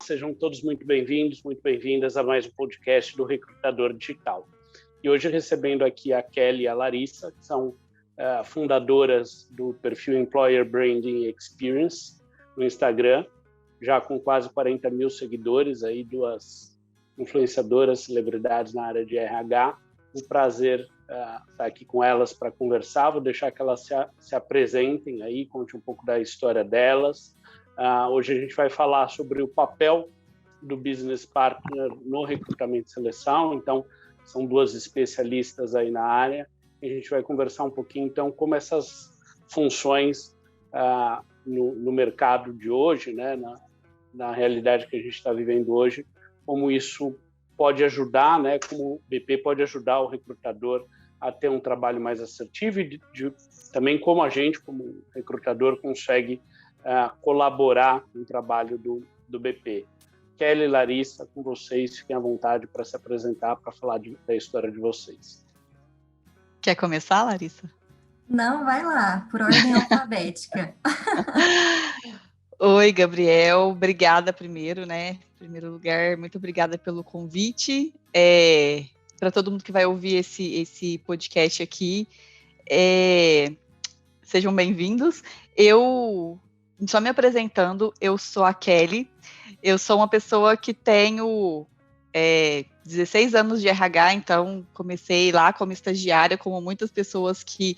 sejam todos muito bem-vindos, muito bem-vindas a mais um podcast do Recrutador Digital. E hoje recebendo aqui a Kelly e a Larissa, que são fundadoras do perfil Employer Branding Experience no Instagram, já com quase 40 mil seguidores, aí duas influenciadoras, celebridades na área de RH. Um prazer estar aqui com elas para conversar. Vou deixar que elas se apresentem aí, conte um pouco da história delas. Hoje a gente vai falar sobre o papel do Business Partner no recrutamento e seleção. Então, são duas especialistas aí na área. E a gente vai conversar um pouquinho, então, como essas funções no mercado de hoje, né, na realidade que a gente está vivendo hoje, como isso pode ajudar, né, como o BP pode ajudar o recrutador a ter um trabalho mais assertivo e também como a gente, como recrutador, consegue colaborar no trabalho do BP. Kelly e Larissa, com vocês, fiquem à vontade para se apresentar, para falar da história de vocês. Quer começar, Larissa? Não, vai lá, por ordem alfabética. Oi, Gabriel, obrigada primeiro, né? Em primeiro lugar, muito obrigada pelo convite. Para todo mundo que vai ouvir esse podcast aqui, sejam bem-vindos. Só me apresentando, eu sou a Kelly, eu sou uma pessoa que tenho 16 anos de RH, então comecei lá como estagiária, como muitas pessoas que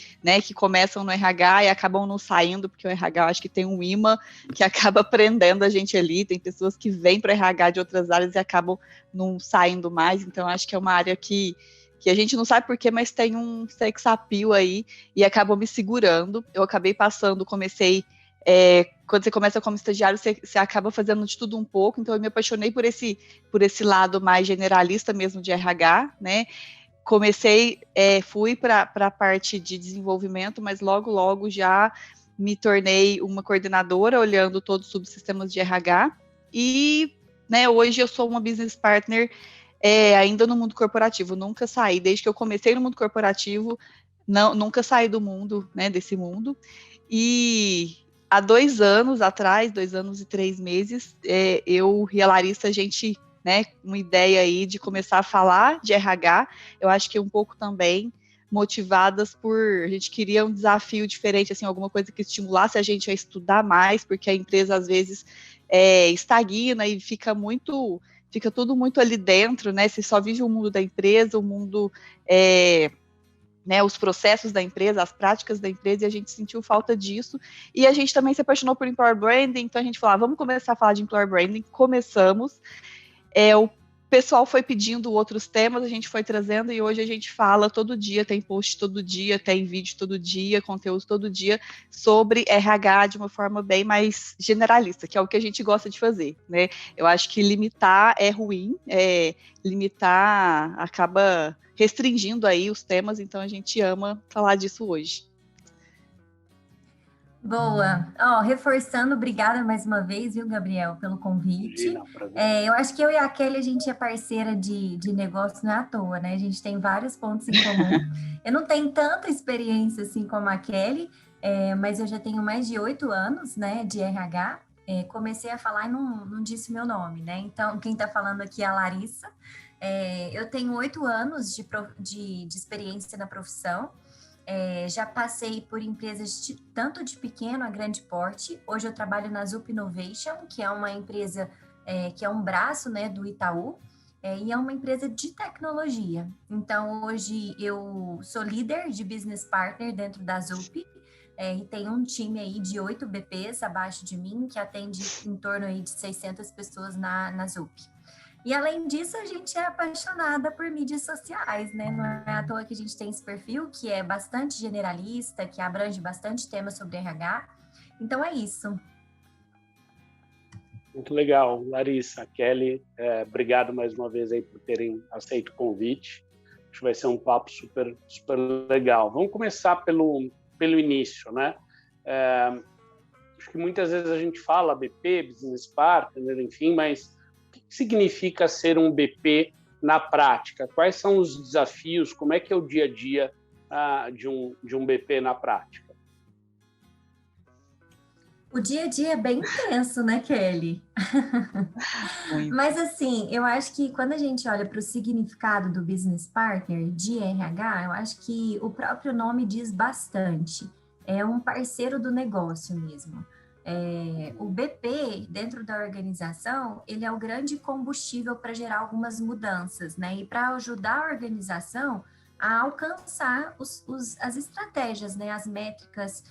começam no RH e acabam não saindo, porque o RH eu acho que tem um imã que acaba prendendo a gente ali, tem pessoas que vêm para o RH de outras áreas e acabam não saindo mais, então acho que é uma área que a gente não sabe porquê, mas tem um sex appeal aí, e acabou me segurando. Eu acabei comecei quando você começa como estagiário, você acaba fazendo de tudo um pouco, então eu me apaixonei por esse lado mais generalista mesmo de RH, né? Fui para a parte de desenvolvimento, mas logo já me tornei uma coordenadora, olhando todos os subsistemas de RH, e hoje eu sou uma business partner ainda no mundo corporativo, nunca saí, desde que eu comecei no mundo corporativo, nunca saí do mundo, né, desse mundo, e há 2 anos atrás, 2 anos e 3 meses, eu e a Larissa, a gente, uma ideia aí de começar a falar de RH, eu acho que um pouco também motivadas a gente queria um desafio diferente, assim, alguma coisa que estimulasse a gente a estudar mais, porque a empresa às vezes estagna e fica tudo muito ali dentro, né, você só vive o mundo da empresa, o mundo os processos da empresa, as práticas da empresa, e a gente sentiu falta disso, e a gente também se apaixonou por Employer Branding, então a gente falou, vamos começar a falar de Employer Branding, começamos, o pessoal foi pedindo outros temas, a gente foi trazendo, e hoje a gente fala todo dia, tem post todo dia, tem vídeo todo dia, conteúdo todo dia, sobre RH de uma forma bem mais generalista, que é o que a gente gosta de fazer, né? Eu acho que limitar é ruim, limitar acaba restringindo aí os temas, então a gente ama falar disso hoje. Boa. Reforçando, obrigada mais uma vez, viu, Gabriel, pelo convite. Eu acho que eu e a Kelly, a gente é parceira de negócio, não é à toa, né? A gente tem vários pontos em comum. Eu não tenho tanta experiência assim como a Kelly, mas eu já tenho mais de 8 anos, né, de RH. Comecei a falar e não disse meu nome, né? Então, quem está falando aqui é a Larissa. Eu tenho 8 anos de experiência na profissão. Já passei por empresas tanto de pequeno a grande porte. Hoje eu trabalho na Zup Innovation, que é uma empresa que é um braço, né, do Itaú, e é uma empresa de tecnologia. Então, hoje eu sou líder de business partner dentro da Zup, e tem um time aí de 8 BPs abaixo de mim, que atende em torno aí de 600 pessoas na Zup. E, além disso, a gente é apaixonada por mídias sociais, né? Não é à toa que a gente tem esse perfil, que é bastante generalista, que abrange bastante temas sobre RH. Então, é isso. Muito legal, Larissa, Kelly, obrigado mais uma vez aí por terem aceito o convite. Acho que vai ser um papo super, super legal. Vamos começar pelo início, né? Acho que muitas vezes a gente fala BP, Business Partner, enfim, mas o que significa ser um BP na prática? Quais são os desafios? Como é que é o dia a dia de um BP na prática? O dia a dia é bem intenso, né, Kelly? Muito. Mas assim, eu acho que quando a gente olha para o significado do business partner de RH, eu acho que o próprio nome diz bastante. É um parceiro do negócio mesmo. O BP, dentro da organização, ele é o grande combustível para gerar algumas mudanças, né? E para ajudar a organização a alcançar as estratégias, né? As métricas,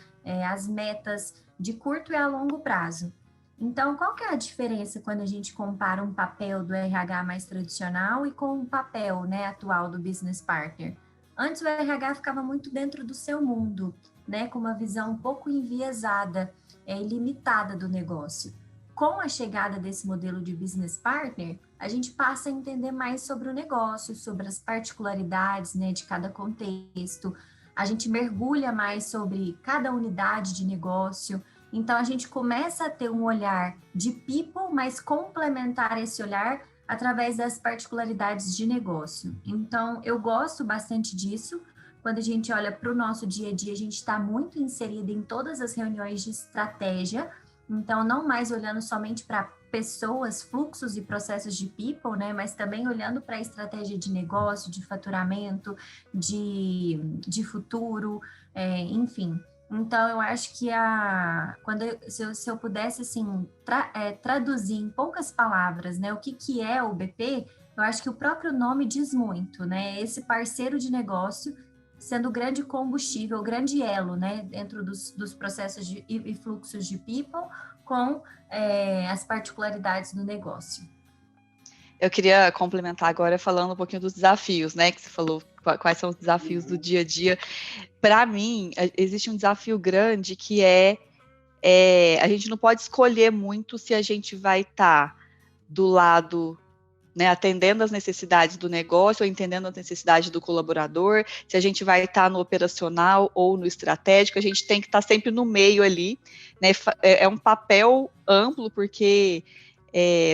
as metas de curto e a longo prazo. Então, qual que é a diferença quando a gente compara um papel do RH mais tradicional e com o papel, né, atual do business partner? Antes o RH ficava muito dentro do seu mundo, né, com uma visão um pouco enviesada e limitada do negócio. Com a chegada desse modelo de business partner, a gente passa a entender mais sobre o negócio, sobre as particularidades, né, de cada contexto. A gente mergulha mais sobre cada unidade de negócio. Então, a gente começa a ter um olhar de people, mas complementar esse olhar através das particularidades de negócio. Então, eu gosto bastante disso. Quando a gente olha para o nosso dia a dia, a gente está muito inserida em todas as reuniões de estratégia. Então, não mais olhando somente para pessoas, fluxos e processos de people, né? Mas também olhando para a estratégia de negócio, de faturamento, de futuro, enfim. Então, eu acho que se eu pudesse, assim, traduzir em poucas palavras, né, o que é o BP, eu acho que o próprio nome diz muito, né, esse parceiro de negócio sendo o grande combustível, o grande elo, né, dentro dos processos e fluxos de people com as particularidades do negócio. Eu queria complementar agora falando um pouquinho dos desafios, né, que você falou, quais são os desafios do dia a dia. Para mim, existe um desafio grande que a gente não pode escolher muito se a gente vai estar do lado, né, atendendo às necessidades do negócio ou entendendo as necessidades do colaborador, se a gente vai estar no operacional ou no estratégico, a gente tem que estar sempre no meio ali, né, é um papel amplo, porque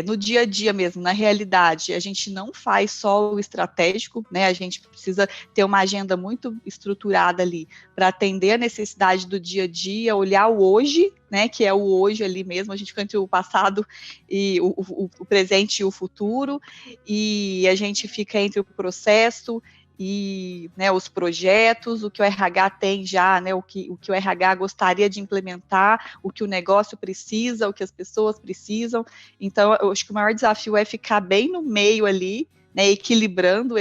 no dia a dia mesmo, na realidade, a gente não faz só o estratégico, né? A gente precisa ter uma agenda muito estruturada ali para atender a necessidade do dia a dia, olhar o hoje, né? Que é o hoje ali mesmo, a gente fica entre o passado e o presente e o futuro, e a gente fica entre o processo e, né, os projetos, o que o RH tem já, né, o que o RH gostaria de implementar, o que o negócio precisa, o que as pessoas precisam. Então, eu acho que o maior desafio é ficar bem no meio ali, né, equilibrando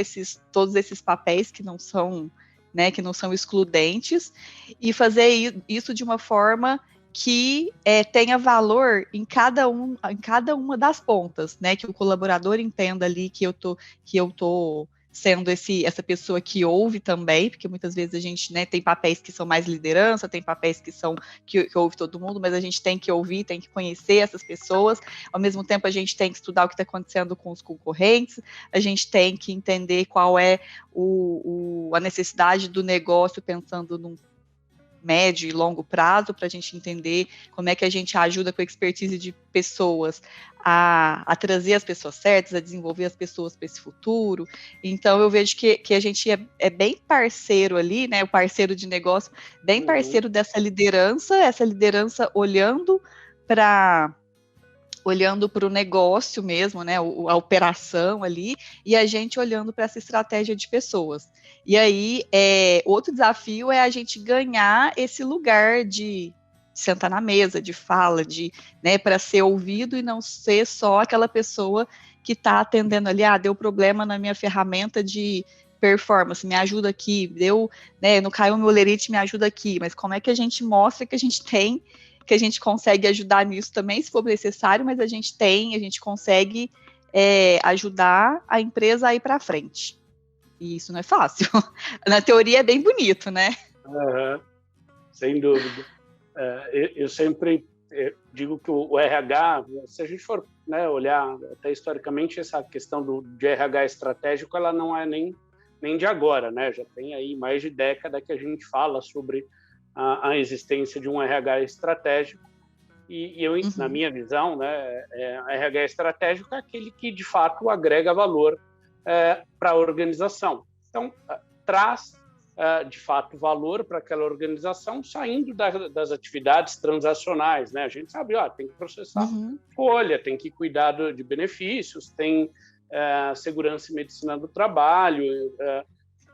todos esses papéis que não são, né, que não são excludentes, e fazer isso de uma forma que tenha valor em cada uma das pontas, né, que o colaborador entenda ali que eu tô sendo essa pessoa que ouve também, porque muitas vezes a gente, né, tem papéis que são mais liderança, tem papéis que ouve todo mundo, mas a gente tem que ouvir, tem que conhecer essas pessoas, ao mesmo tempo a gente tem que estudar o que está acontecendo com os concorrentes, a gente tem que entender qual é a necessidade do negócio pensando num médio e longo prazo, para a gente entender como é que a gente ajuda com a expertise de pessoas a trazer as pessoas certas, a desenvolver as pessoas para esse futuro. Então, eu vejo que a gente é bem parceiro ali, né, o parceiro de negócio, bem parceiro dessa liderança, essa liderança olhando para o negócio mesmo, né, a operação ali, e a gente olhando para essa estratégia de pessoas. E aí, outro desafio é a gente ganhar esse lugar de sentar na mesa, de fala, né, para ser ouvido e não ser só aquela pessoa que está atendendo ali, deu problema na minha ferramenta de performance, me ajuda aqui, né, não caiu meu lerite, me ajuda aqui, mas como é que a gente mostra que a gente consegue ajudar nisso também, se for necessário, mas a gente consegue ajudar a empresa a ir para frente. E isso não é fácil. Na teoria é bem bonito, né? Sem dúvida. Eu sempre digo que o RH, se a gente for, né, olhar até historicamente, essa questão de RH estratégico, ela não é nem de agora, né? Já tem aí mais de década que a gente fala sobre a existência de um RH estratégico, e eu, na minha visão, né, RH estratégico é aquele que, de fato, agrega valor para a organização. Então, traz de fato, valor para aquela organização, saindo das atividades transacionais, né? A gente sabe, tem que processar folha, tem que cuidar de benefícios, tem segurança e medicina do trabalho,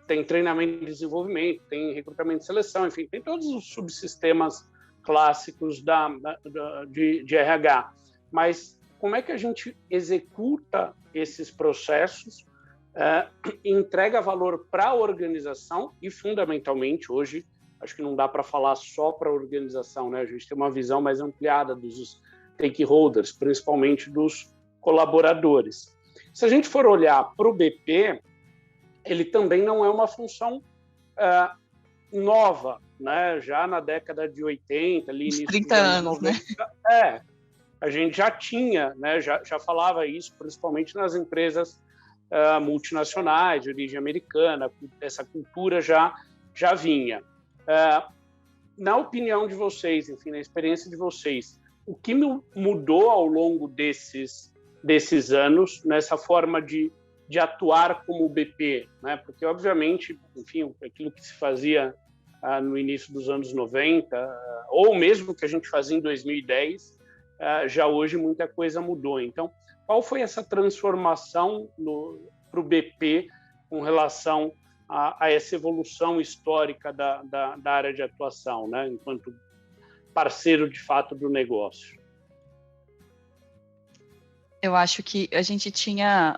tem treinamento e desenvolvimento, tem recrutamento e seleção, enfim, tem todos os subsistemas clássicos de RH. Mas como é que a gente executa esses processos, entrega valor para a organização e, fundamentalmente, hoje, acho que não dá para falar só para a organização, né? A gente tem uma visão mais ampliada dos stakeholders, principalmente dos colaboradores. Se a gente for olhar para o BP, ele também não é uma função nova, né? Já na década de 80, ali início 30 anos, 90, né? A gente já tinha, né? Já falava isso, principalmente nas empresas multinacionais, de origem americana, essa cultura já vinha. Na opinião de vocês, enfim, na experiência de vocês, o que mudou ao longo desses anos nessa forma de atuar como BP, né? Porque, obviamente, enfim, aquilo que se fazia no início dos anos 90, ou mesmo que a gente fazia em 2010, já hoje muita coisa mudou. Então, qual foi essa transformação para o BP com relação a essa evolução histórica da área de atuação, né? Enquanto parceiro, de fato, do negócio? Eu acho que a gente tinha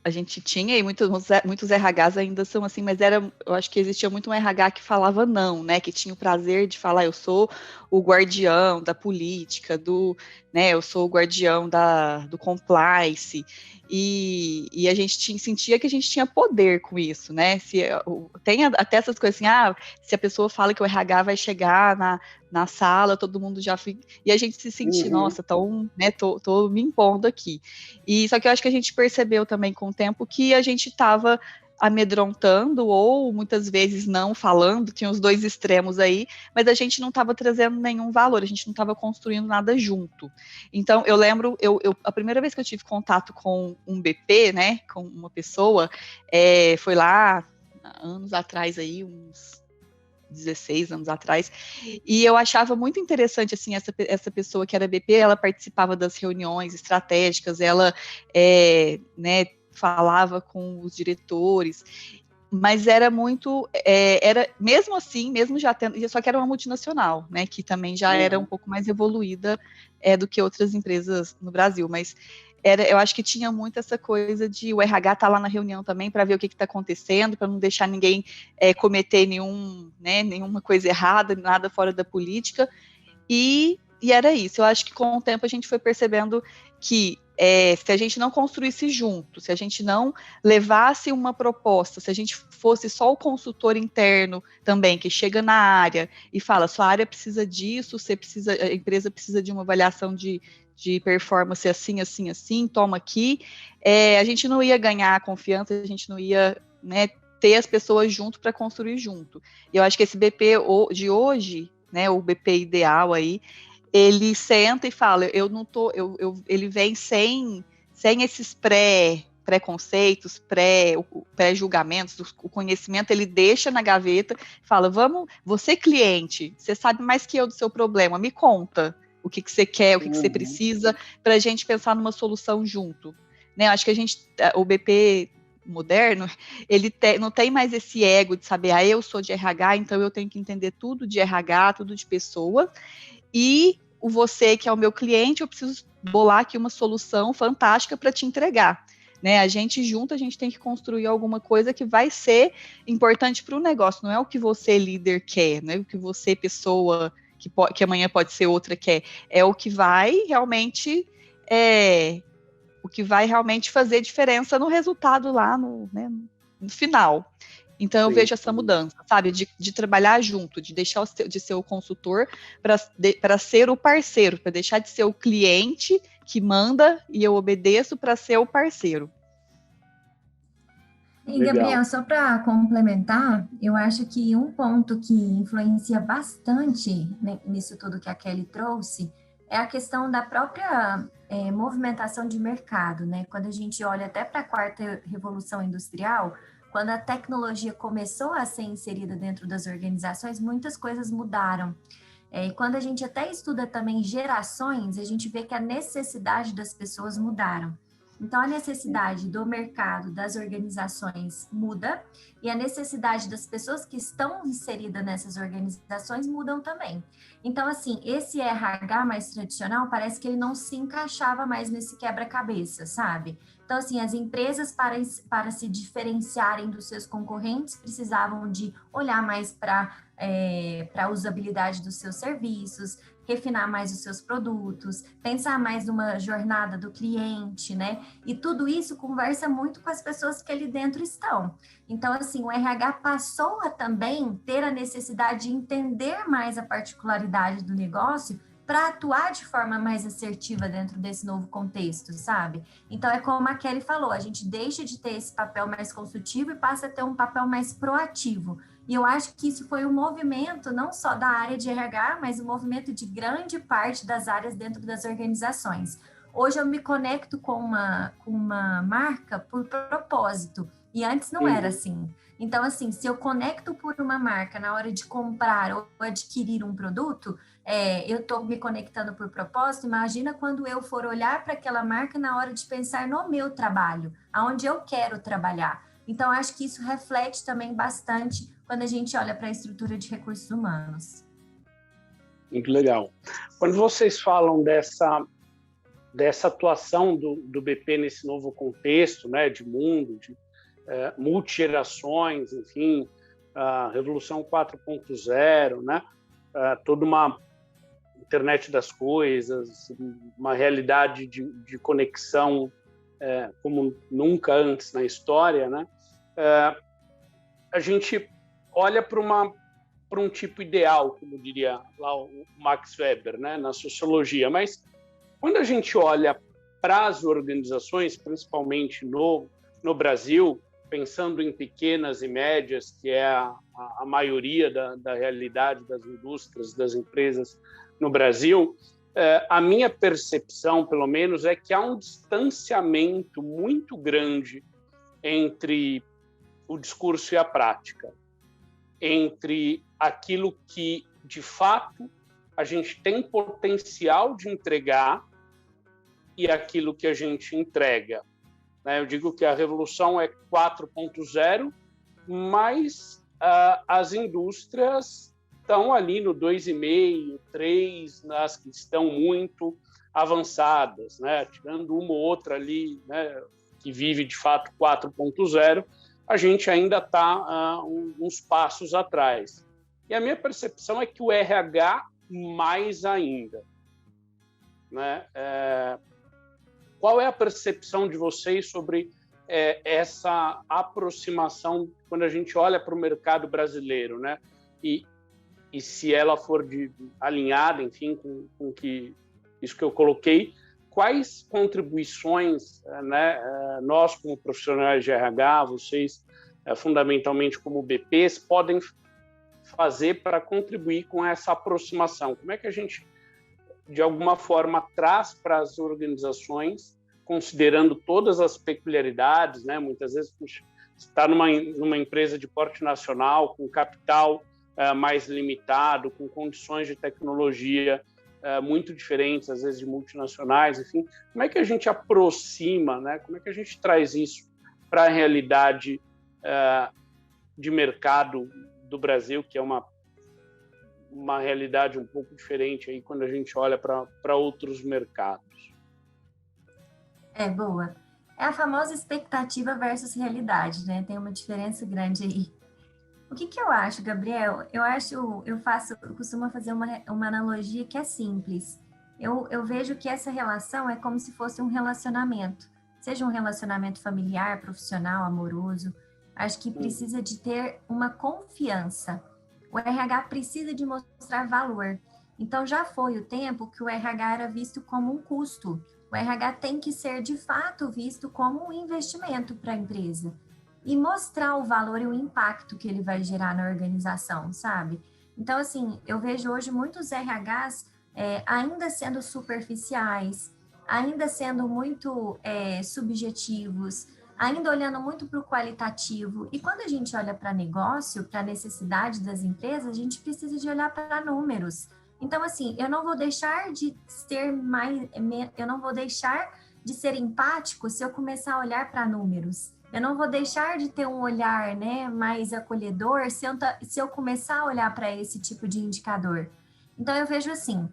e muitos RHs ainda são assim, mas eu acho que existia muito um RH que falava não, né, que tinha o prazer de falar, eu sou o guardião da política, né, eu sou o guardião do compliance, e a gente sentia que a gente tinha poder com isso, né, tem até essas coisas assim, se a pessoa fala que o RH vai chegar na sala, todo mundo já fica, e a gente se sentia, nossa, então, né, tô me impondo aqui. E só que eu acho que a gente percebeu também com o tempo que a gente estava amedrontando ou muitas vezes não falando, tinha os dois extremos aí, mas a gente não estava trazendo nenhum valor, a gente não estava construindo nada junto. Então, eu lembro, a primeira vez que eu tive contato com um BP, né, com uma pessoa, foi lá, anos atrás aí, uns 16 anos atrás, e eu achava muito interessante, assim, essa pessoa que era BP, ela participava das reuniões estratégicas, ela, né, falava com os diretores, mas era muito, mesmo assim, mesmo já tendo, só que era uma multinacional, né, que também já era um pouco mais evoluída do que outras empresas no Brasil, mas eu acho que tinha muito essa coisa de o RH estar lá na reunião também para ver o que está acontecendo, para não deixar ninguém cometer nenhuma coisa errada, nada fora da política, e era isso. Eu acho que com o tempo a gente foi percebendo que se a gente não construísse junto, se a gente não levasse uma proposta, se a gente fosse só o consultor interno também, que chega na área e fala, sua área precisa disso, a empresa precisa de uma avaliação de performance assim, assim, assim, toma aqui, a gente não ia ganhar confiança, a gente não ia, né, ter as pessoas junto para construir junto. E eu acho que esse BP de hoje, né, o BP ideal aí, ele senta e fala, ele vem sem esses preconceitos, pré-julgamentos, o conhecimento, ele deixa na gaveta, fala, você cliente, você sabe mais que eu do seu problema, me conta o que você quer, o que você precisa, para a gente pensar numa solução junto. Né? Acho que o BP moderno, ele não tem mais esse ego de saber, eu sou de RH, então eu tenho que entender tudo de RH, tudo de pessoa, e você que é o meu cliente, eu preciso bolar aqui uma solução fantástica para te entregar. Né? A gente junto, a gente tem que construir alguma coisa que vai ser importante para o negócio, não é o que você, líder, quer, não é o que você, pessoa, que amanhã pode ser outra, quer, é o que vai realmente fazer diferença no resultado lá no final. Então, eu vejo essa mudança, sabe, de trabalhar junto, de deixar de ser o consultor para ser o parceiro, para deixar de ser o cliente que manda e eu obedeço para ser o parceiro. E, Gabriel, só para complementar, eu acho que um ponto que influencia bastante, né, nisso tudo que a Kelly trouxe é a questão da própria movimentação de mercado, né? Quando a gente olha até para a quarta revolução industrial, quando a tecnologia começou a ser inserida dentro das organizações, muitas coisas mudaram. E quando a gente até estuda também gerações, a gente vê que a necessidade das pessoas mudaram. Então, a necessidade do mercado, das organizações muda, e a necessidade das pessoas que estão inseridas nessas organizações mudam também. Então, assim, esse RH mais tradicional, parece que ele não se encaixava mais nesse quebra-cabeça, sabe? Então, assim, as empresas, para se diferenciarem dos seus concorrentes, precisavam de olhar mais para a usabilidade dos seus serviços, refinar mais os seus produtos, pensar mais numa jornada do cliente, né? E tudo isso conversa muito com as pessoas que ali dentro estão. Então, assim, o RH passou a também ter a necessidade de entender mais a particularidade do negócio para atuar de forma mais assertiva dentro desse novo contexto, sabe? Então, é como a Kelly falou, a gente deixa de ter esse papel mais consultivo e passa a ter um papel mais proativo. E eu acho que isso foi um movimento não só da área de RH, mas um movimento de grande parte das áreas dentro das organizações. Hoje eu me conecto com uma marca por propósito, e antes não era assim. Então, assim, se eu conecto por uma marca na hora de comprar ou adquirir um produto, eu estou me conectando por propósito. Imagina quando eu for olhar para aquela marca na hora de pensar no meu trabalho, aonde eu quero trabalhar. Então, acho que isso reflete também bastante quando a gente olha para a estrutura de recursos humanos. Muito legal. Quando vocês falam dessa atuação do BP nesse novo contexto, né, de mundo, de multigerações, enfim, a Revolução 4.0, né, toda uma internet das coisas, uma realidade de conexão como nunca antes na história, né, a gente olha para um tipo ideal, como diria lá o Max Weber, né, na sociologia, mas quando a gente olha para as organizações, principalmente no Brasil, pensando em pequenas e médias, que é a maioria da realidade das indústrias, das empresas no Brasil, a minha percepção, pelo menos, é que há um distanciamento muito grande entre o discurso e a prática, entre aquilo que, de fato, a gente tem potencial de entregar e aquilo que a gente entrega. Eu digo que a revolução é 4.0, mas as indústrias estão ali no 2,5, 3, nas que estão muito avançadas, né? Tirando uma ou outra ali, né, que vive de fato 4.0, a gente ainda está uns passos atrás. E a minha percepção é que o RH mais ainda, né? Qual é a percepção de vocês sobre essa aproximação quando a gente olha para o mercado brasileiro, né? E se ela for alinhada, enfim, com isso que eu coloquei, quais contribuições, né, nós como profissionais de RH, vocês fundamentalmente como BPs, podem fazer para contribuir com essa aproximação? Como é que a gente, de alguma forma, traz para as organizações, considerando todas as peculiaridades, né? Muitas vezes você está numa empresa de porte nacional, com capital mais limitado, com condições de tecnologia muito diferentes, às vezes de multinacionais, enfim. Como é que a gente aproxima, né? Como é que a gente traz isso para a realidade de mercado do Brasil, que é uma realidade um pouco diferente aí quando a gente olha para outros mercados? Boa. É a famosa expectativa versus realidade, né? Tem uma diferença grande aí. O que eu acho, Gabriel? Eu costumo fazer uma analogia que é simples. Eu vejo que essa relação é como se fosse um relacionamento, seja um relacionamento familiar, profissional, amoroso. Acho que precisa de ter uma confiança. O RH precisa de mostrar valor. Então, já foi o tempo que o RH era visto como um custo. O RH tem que ser, de fato, visto como um investimento para a empresa. E mostrar o valor e o impacto que ele vai gerar na organização, sabe? Então, assim, eu vejo hoje muitos RHs ainda sendo superficiais, ainda sendo muito subjetivos, ainda olhando muito para o qualitativo. E quando a gente olha para negócio, para a necessidade das empresas, a gente precisa de olhar para números. Então, assim, eu não vou deixar de ser empático se eu começar a olhar para números. Eu não vou deixar de ter um olhar, né, mais acolhedor se eu começar a olhar para esse tipo de indicador. Então, eu vejo assim,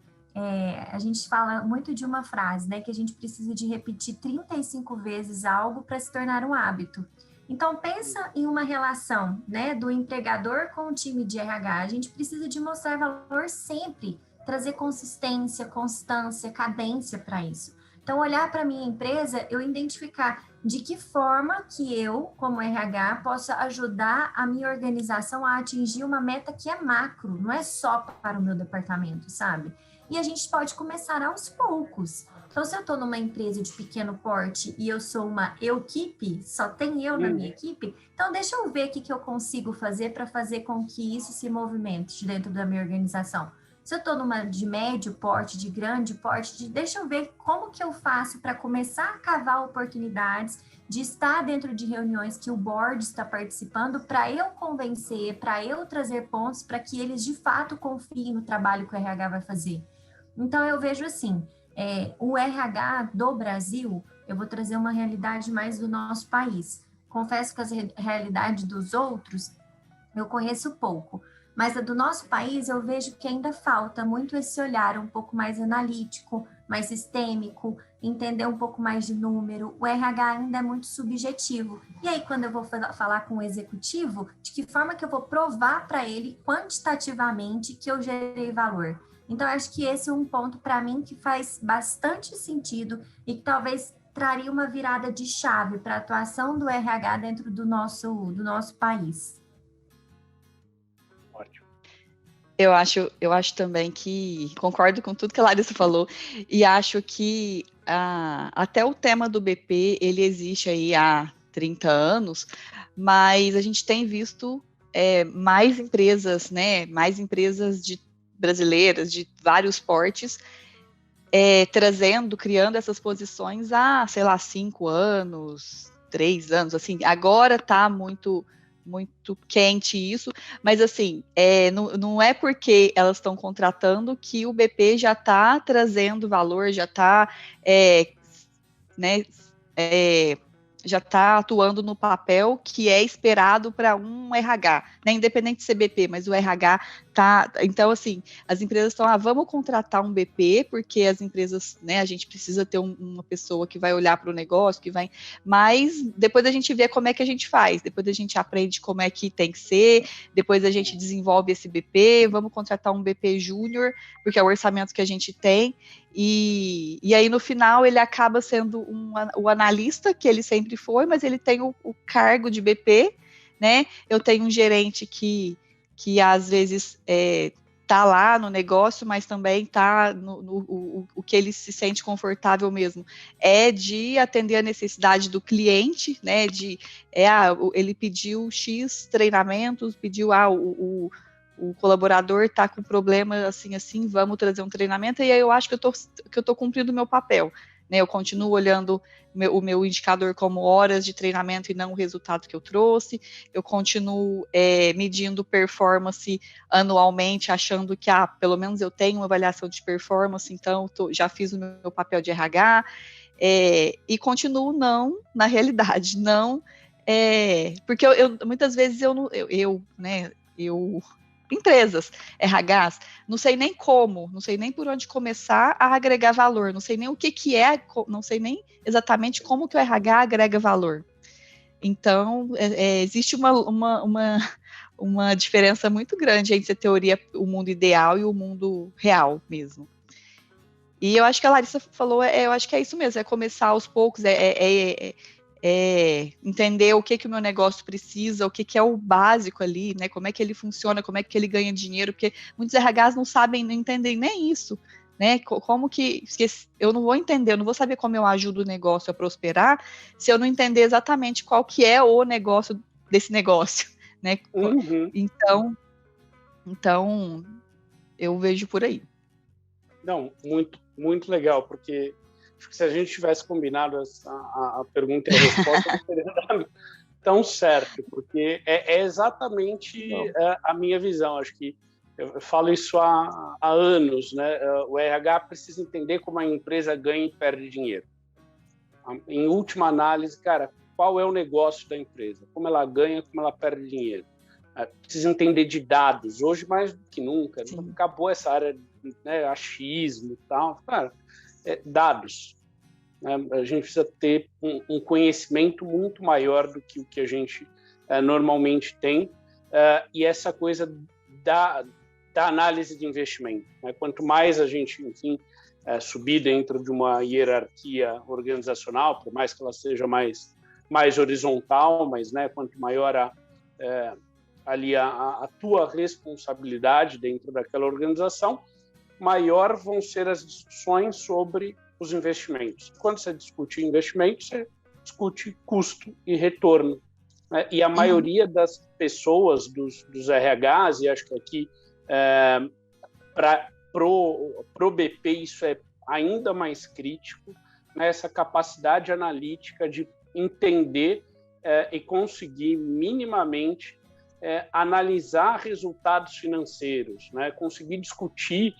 a gente fala muito de uma frase, né, que a gente precisa de repetir 35 vezes algo para se tornar um hábito. Então, pensa em uma relação, né, do empregador com o time de RH. A gente precisa de mostrar valor sempre, trazer consistência, constância, cadência para isso. Então, olhar para a minha empresa, eu identificar de que forma que eu, como RH, possa ajudar a minha organização a atingir uma meta que é macro, não é só para o meu departamento, sabe? E a gente pode começar aos poucos. Então, se eu estou numa empresa de pequeno porte e eu sou uma equipe, só tem eu na minha equipe, então deixa eu ver o que eu consigo fazer para fazer com que isso se movimente dentro da minha organização. Se eu estou numa de médio porte, de grande porte, deixa eu ver como que eu faço para começar a cavar oportunidades de estar dentro de reuniões que o board está participando, para eu convencer, para eu trazer pontos, para que eles de fato confiem no trabalho que o RH vai fazer. Então, eu vejo assim, o RH do Brasil, eu vou trazer uma realidade mais do nosso país. Confesso que a realidade dos outros, eu conheço pouco. Mas a do nosso país, eu vejo que ainda falta muito esse olhar um pouco mais analítico, mais sistêmico, entender um pouco mais de número. O RH ainda é muito subjetivo. E aí, quando eu vou falar com o executivo, de que forma que eu vou provar para ele quantitativamente que eu gerei valor? Então, acho que esse é um ponto para mim que faz bastante sentido e que talvez traria uma virada de chave para a atuação do RH dentro do nosso país. Eu acho também que, concordo com tudo que a Larissa falou, e acho que até o tema do BP, ele existe aí há 30 anos, mas a gente tem visto mais empresas, né, brasileiras de vários portes, criando essas posições há, sei lá, 5 anos, 3 anos, assim, agora está muito quente isso, mas assim, não é porque elas estão contratando que o BP já está trazendo valor, já está já está atuando no papel que é esperado para um RH, né? Independente de ser BP, mas o RH tá. Então, assim, as empresas estão, vamos contratar um BP, porque as empresas, né, a gente precisa ter uma pessoa que vai olhar para o negócio, que vai. Mas depois a gente vê como é que a gente faz, depois a gente aprende como é que tem que ser, depois a gente desenvolve esse BP, vamos contratar um BP júnior, porque é o orçamento que a gente tem. E aí, no final, ele acaba sendo o analista, que ele sempre foi, mas ele tem o cargo de BP, né? Eu tenho um gerente que às vezes está lá no negócio, mas também está o que ele se sente confortável mesmo é de atender a necessidade do cliente, né? Ele pediu X treinamentos, pediu o colaborador está com problema assim, vamos trazer um treinamento, e aí eu acho que eu tô cumprindo o meu papel, né? Eu continuo olhando o meu indicador como horas de treinamento e não o resultado que eu trouxe, eu continuo medindo performance anualmente, achando que, pelo menos eu tenho uma avaliação de performance, então já fiz o meu papel de RH, e continuo na realidade, porque muitas vezes empresas, RHs, não sei nem por onde começar a agregar valor, não sei nem o que é, não sei nem exatamente como que o RH agrega valor. Então, existe uma diferença muito grande entre a teoria, o mundo ideal e o mundo real mesmo. E eu acho que a Larissa falou, eu acho que é isso mesmo, é começar aos poucos, entender o que o meu negócio precisa, o que é o básico ali, né? Como é que ele funciona, como é que ele ganha dinheiro, porque muitos RHs não entendem nem isso, né? Como que eu não vou entender, eu não vou saber como eu ajudo o negócio a prosperar se eu não entender exatamente qual que é o negócio desse negócio, né? Uhum. Então eu vejo por aí. Não, muito, muito legal, porque Acho que se a gente tivesse combinado a pergunta e a resposta, não teria dado tão certo, porque é exatamente a minha visão. Acho que eu falo isso há anos, né? O RH precisa entender como a empresa ganha e perde dinheiro. Em última análise, cara, qual é o negócio da empresa? Como ela ganha, como ela perde dinheiro? Precisa entender de dados. Hoje, mais do que nunca, acabou essa área de, né, achismo e tal. Cara, dados. Né? A gente precisa ter um conhecimento muito maior do que o que a gente normalmente tem. E essa coisa da análise de investimento. Né? Quanto mais a gente, enfim, subir dentro de uma hierarquia organizacional, por mais que ela seja mais horizontal, mas, né, quanto maior ali a tua responsabilidade dentro daquela organização, maior vão ser as discussões sobre os investimentos. Quando você discute investimento, você discute custo e retorno. Né? E a maioria das pessoas, dos RHs, e acho que aqui pro BP isso é ainda mais crítico, né? Essa capacidade analítica de entender e conseguir minimamente analisar resultados financeiros, né? Conseguir discutir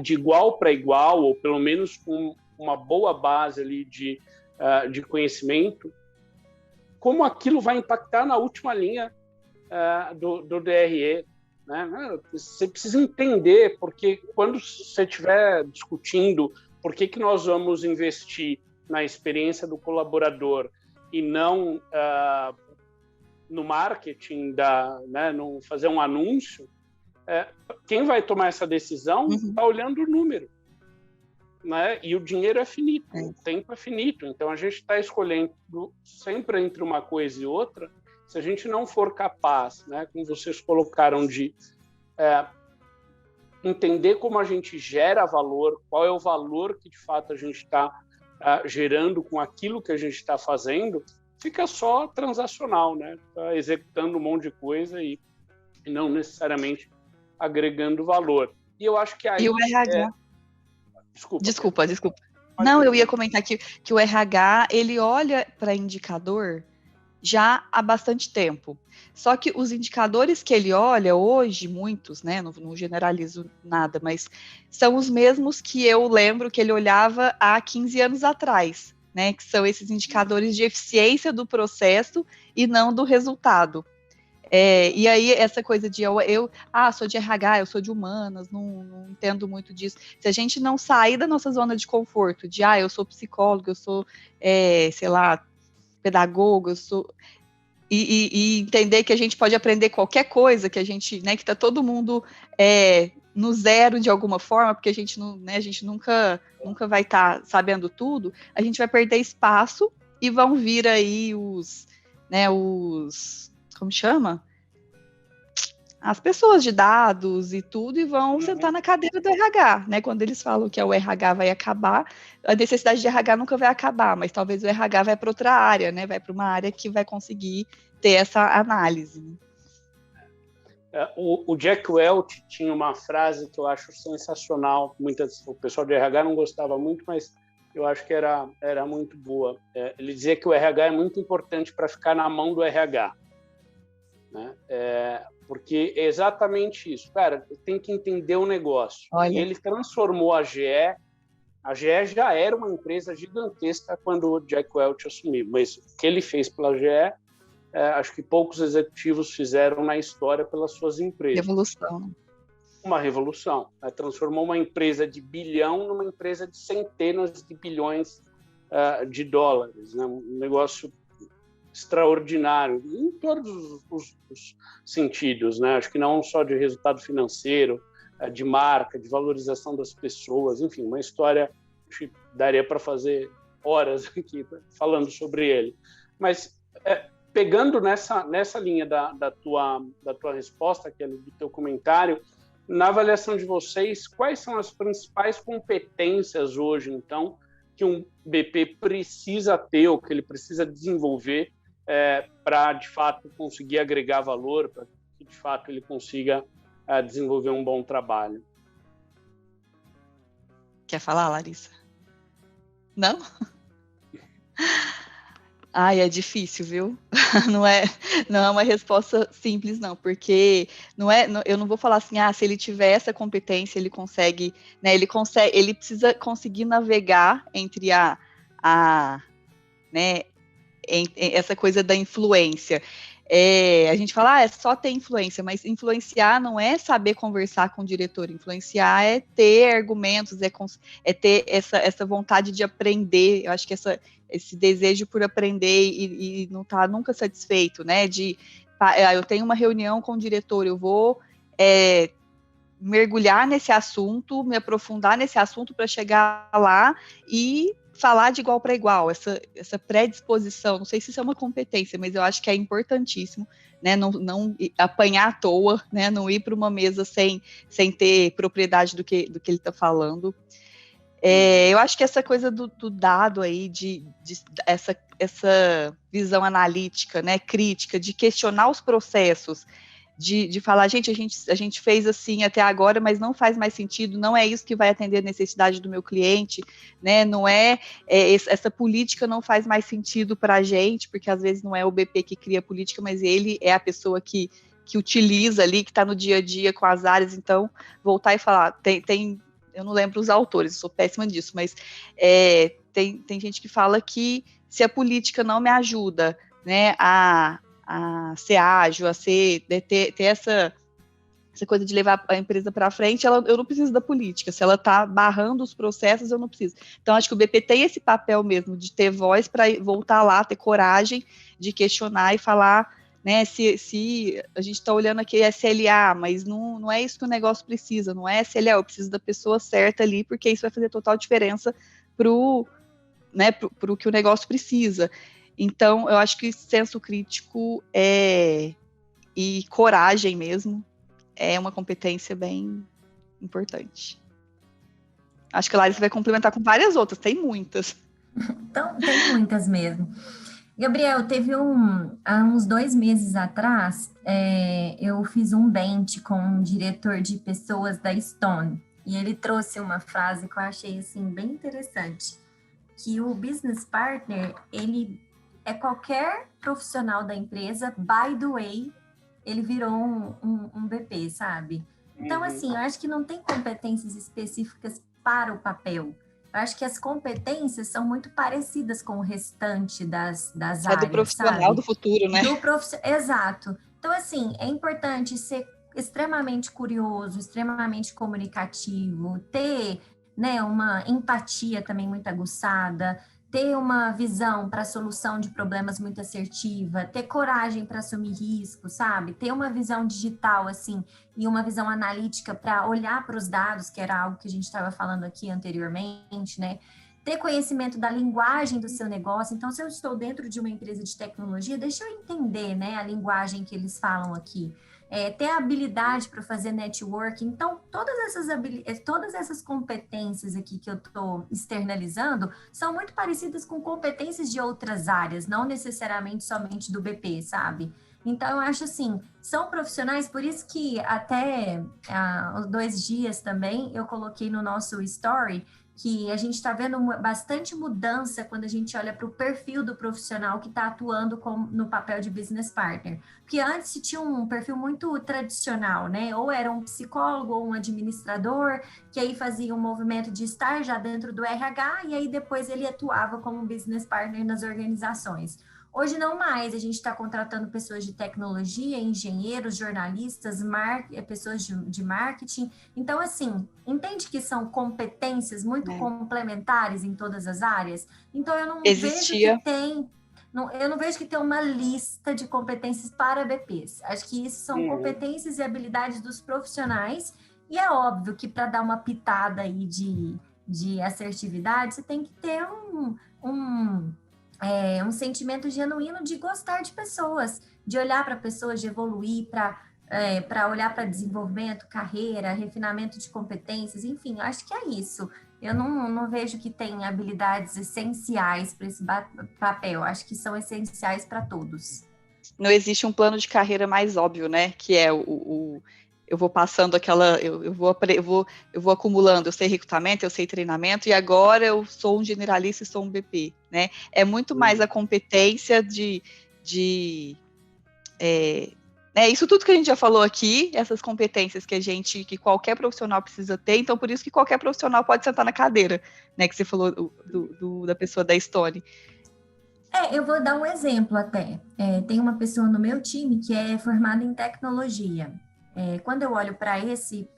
de igual para igual, ou pelo menos com uma boa base ali de conhecimento, como aquilo vai impactar na última linha do DRE. Né? Você precisa entender, porque quando você estiver discutindo por que nós vamos investir na experiência do colaborador e não no marketing, né, no fazer um anúncio, quem vai tomar essa decisão está olhando o número. Né? E o dinheiro é finito, o tempo é finito. Então, a gente está escolhendo sempre entre uma coisa e outra. Se a gente não for capaz, né, como vocês colocaram, de entender como a gente gera valor, qual é o valor que, de fato, a gente está gerando com aquilo que a gente está fazendo, fica só transacional, né? Tá executando um monte de coisa e não necessariamente agregando valor. E eu acho que aí... E o RH... Desculpa. Não, eu ia comentar que o RH, ele olha para indicador já há bastante tempo. Só que os indicadores que ele olha hoje, muitos, né, não generalizo nada, mas são os mesmos que eu lembro que ele olhava há 15 anos atrás, né, que são esses indicadores de eficiência do processo e não do resultado. E aí, essa coisa de eu sou de RH, eu sou de humanas, não entendo muito disso. Se a gente não sair da nossa zona de conforto, de eu sou psicóloga, eu sou, sei lá, pedagogo, eu sou... E entender que a gente pode aprender qualquer coisa, que a gente, né, que está todo mundo no zero de alguma forma, porque a gente nunca vai estar sabendo tudo, a gente vai perder espaço e vão vir aí os como chama? As pessoas de dados e tudo, e vão sentar na cadeira do RH, né? Quando eles falam que o RH vai acabar, a necessidade de RH nunca vai acabar, mas talvez o RH vai para outra área, né? Vai para uma área que vai conseguir ter essa análise. Né? O Jack Welch tinha uma frase que eu acho sensacional. O pessoal de RH não gostava muito, mas eu acho que era muito boa. Ele dizia que o RH é muito importante para ficar na mão do RH. Né? Porque é exatamente isso. Cara, tem que entender o negócio. Olha. E ele transformou a GE. A GE já era uma empresa gigantesca quando o Jack Welch assumiu, mas o que ele fez pela GE, acho que poucos executivos fizeram na história pelas suas empresas. Revolução. Uma revolução. Transformou uma empresa de bilhão numa empresa de centenas de bilhões de dólares. Né? Um negócio extraordinário em todos os sentidos, né? Acho que não só de resultado financeiro, de marca, de valorização das pessoas, enfim, uma história que daria para fazer horas aqui falando sobre ele. Mas pegando nessa linha da tua resposta, Kelly, do teu comentário, na avaliação de vocês, quais são as principais competências hoje, então, que um BP precisa ter ou que ele precisa desenvolver para, de fato, conseguir agregar valor, para que, de fato, ele consiga desenvolver um bom trabalho? Quer falar, Larissa? Não? Ai, é difícil, viu? Não é uma resposta simples, não, porque eu não vou falar assim, se ele tiver essa competência, ele consegue, né? Ele precisa conseguir navegar entre né, essa coisa da influência. A gente fala, é só ter influência, mas influenciar não é saber conversar com o diretor, influenciar é ter argumentos, é ter essa vontade de aprender. Eu acho que esse desejo por aprender e não estar nunca satisfeito, né? Eu tenho uma reunião com o diretor, eu vou mergulhar nesse assunto, me aprofundar nesse assunto para chegar lá e falar de igual para igual, essa predisposição, não sei se isso é uma competência, mas eu acho que é importantíssimo, né, não apanhar à toa, né, não ir para uma mesa sem ter propriedade do que ele está falando. Eu acho que essa coisa do dado aí, essa visão analítica, né, crítica, de questionar os processos, de falar, a gente fez assim até agora, mas não faz mais sentido, não é isso que vai atender a necessidade do meu cliente, né? Não essa política não faz mais sentido para a gente, porque às vezes não é o BP que cria a política, mas ele é a pessoa que utiliza ali, que está no dia a dia com as áreas. Então, voltar e falar, eu não lembro os autores, sou péssima disso, mas tem gente que fala que se a política não me ajuda, né, a ser ágil, ter essa coisa de levar a empresa para frente, eu não preciso da política. Se ela está barrando os processos, eu não preciso. Então, acho que o BP tem esse papel mesmo de ter voz para voltar lá, ter coragem de questionar e falar, né, se a gente está olhando aqui SLA, mas não é isso que o negócio precisa, não é SLA, eu preciso da pessoa certa ali, porque isso vai fazer total diferença pro que o negócio precisa. Então, eu acho que senso crítico e coragem mesmo é uma competência bem importante. Acho que a Larissa vai complementar com várias outras, tem muitas. Então, tem muitas mesmo. Gabriel, teve há uns 2 meses atrás, eu fiz um bench com um diretor de pessoas da Stone, e ele trouxe uma frase que eu achei, assim, bem interessante, que o business partner, ele é qualquer profissional da empresa, by the way, ele virou um BP, sabe? Então, assim, eu acho que não tem competências específicas para o papel. Eu acho que as competências são muito parecidas com o restante das áreas, do profissional, sabe? Do futuro, né? Exato. Então, assim, é importante ser extremamente curioso, extremamente comunicativo, ter, né, uma empatia também muito aguçada, ter uma visão para a solução de problemas muito assertiva, ter coragem para assumir riscos, sabe? Ter uma visão digital, assim, e uma visão analítica para olhar para os dados, que era algo que a gente estava falando aqui anteriormente, né? Ter conhecimento da linguagem do seu negócio. Então, se eu estou dentro de uma empresa de tecnologia, deixa eu entender, né, a linguagem que eles falam aqui. Ter a habilidade para fazer networking. Então, todas essas competências aqui que eu estou externalizando são muito parecidas com competências de outras áreas, não necessariamente somente do BP, sabe? Então, eu acho assim, são profissionais, por isso que até 2 dias também eu coloquei no nosso story que a gente está vendo bastante mudança quando a gente olha para o perfil do profissional que está atuando no papel de business partner. Porque antes se tinha um perfil muito tradicional, né? Ou era um psicólogo ou um administrador, que aí fazia um movimento de estar já dentro do RH e aí depois ele atuava como business partner nas organizações. Hoje não mais, a gente está contratando pessoas de tecnologia, engenheiros, jornalistas, pessoas de marketing. Então, assim, entende que são competências muito complementares em todas as áreas? Então, eu não vejo que tem... eu não vejo que tem uma lista de competências para BPs. Acho que isso são competências e habilidades dos profissionais. E é óbvio que para dar uma pitada aí de assertividade, você tem que ter um sentimento genuíno de gostar de pessoas, de olhar para pessoas, de evoluir, para olhar para desenvolvimento, carreira, refinamento de competências, enfim, eu acho que é isso. Eu não vejo que tem habilidades essenciais para esse papel, eu acho que são essenciais para todos. Não existe um plano de carreira mais óbvio, né? Que é eu vou passando eu vou acumulando, eu sei recrutamento, eu sei treinamento, e agora eu sou um generalista e sou um BP, né? É muito mais a competência isso tudo que a gente já falou aqui, essas competências que qualquer profissional precisa ter, então por isso que qualquer profissional pode sentar na cadeira, né, que você falou da pessoa da Stone. Eu vou dar um exemplo até. Tem uma pessoa no meu time que é formada em tecnologia. Quando eu olho para esse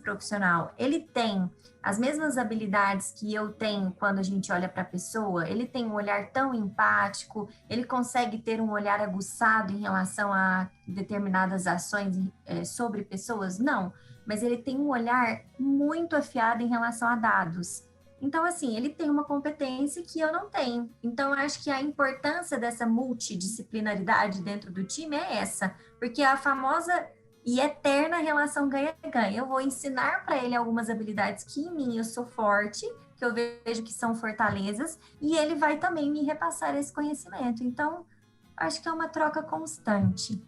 profissional, ele tem as mesmas habilidades que eu tenho quando a gente olha para a pessoa, ele tem um olhar tão empático, ele consegue ter um olhar aguçado em relação a determinadas ações sobre pessoas? Não, mas ele tem um olhar muito afiado em relação a dados. Então, assim, ele tem uma competência que eu não tenho. Então, eu acho que a importância dessa multidisciplinaridade dentro do time é essa, porque a famosa e eterna relação ganha-ganha. Eu vou ensinar para ele algumas habilidades que em mim eu sou forte, que eu vejo que são fortalezas, e ele vai também me repassar esse conhecimento. Então, acho que é uma troca constante.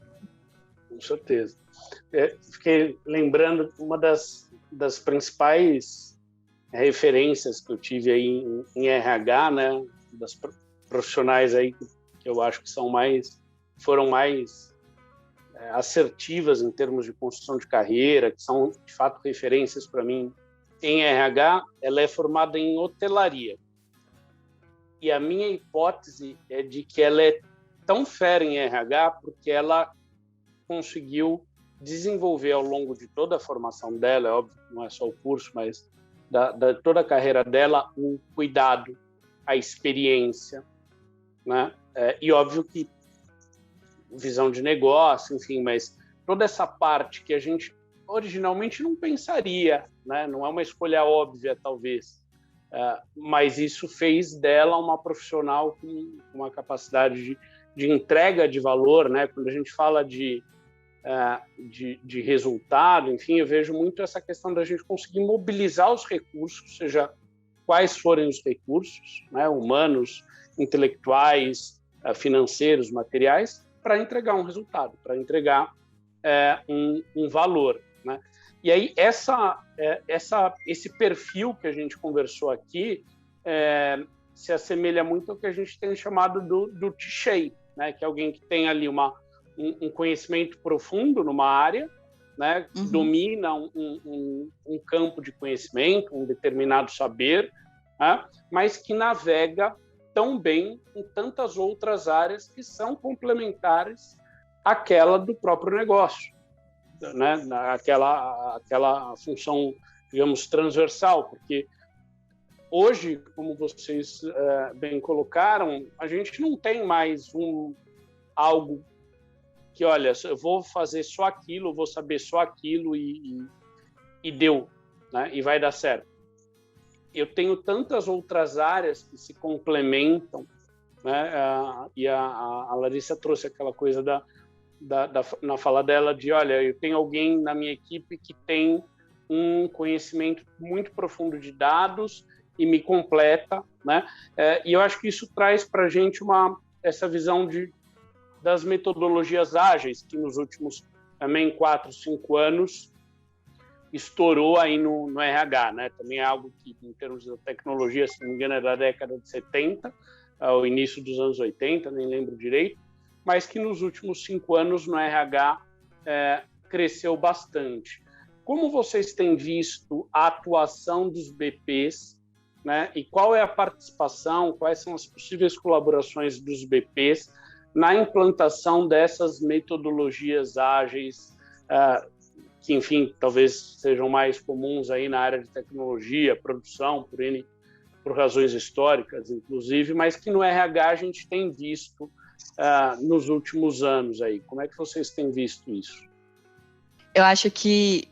Com certeza. Fiquei lembrando uma das principais referências que eu tive aí em RH, né, das profissionais aí que eu acho que foram mais assertivas em termos de construção de carreira, que são, de fato, referências para mim em RH. Ela é formada em hotelaria. E a minha hipótese é de que ela é tão fera em RH porque ela conseguiu desenvolver ao longo de toda a formação dela, é óbvio que não é só o curso, mas toda a carreira dela, o cuidado, a experiência, né? E óbvio que visão de negócio, enfim, mas toda essa parte que a gente originalmente não pensaria, né? Não é uma escolha óbvia, talvez, mas isso fez dela uma profissional com uma capacidade de entrega de valor, né? Quando a gente fala de resultado, enfim, eu vejo muito essa questão da gente conseguir mobilizar os recursos, seja quais forem os recursos, né? Humanos, intelectuais, financeiros, materiais, para entregar um resultado, para entregar um valor, né? E aí esse perfil que a gente conversou aqui se assemelha muito ao que a gente tem chamado do T-shape, né? Que é alguém que tem ali um conhecimento profundo numa área, né? Que domina um campo de conhecimento, um determinado saber, né? Mas que navega tão bem em tantas outras áreas que são complementares àquela do próprio negócio, né? Aquela função, digamos, transversal, porque hoje, como vocês bem colocaram, a gente não tem mais algo que, olha, eu vou fazer só aquilo, vou saber só aquilo e deu, né? E vai dar certo. Eu tenho tantas outras áreas que se complementam, né? E a Larissa trouxe aquela coisa na fala dela de, olha, eu tenho alguém na minha equipe que tem um conhecimento muito profundo de dados e me completa, né? E eu acho que isso traz para a gente essa visão das metodologias ágeis, que nos últimos também 4, 5 anos estourou aí no RH, né? Também é algo que, em termos de tecnologia, se não me engano, é da década de 70, ao início dos anos 80, nem lembro direito, mas que nos últimos 5 anos no RH cresceu bastante. Como vocês têm visto a atuação dos BPs, né? E qual é a participação, quais são as possíveis colaborações dos BPs na implantação dessas metodologias ágeis, que, enfim, talvez sejam mais comuns aí na área de tecnologia, produção, por razões históricas, inclusive, mas que no RH a gente tem visto nos últimos anos aí. Como é que vocês têm visto isso? Eu acho que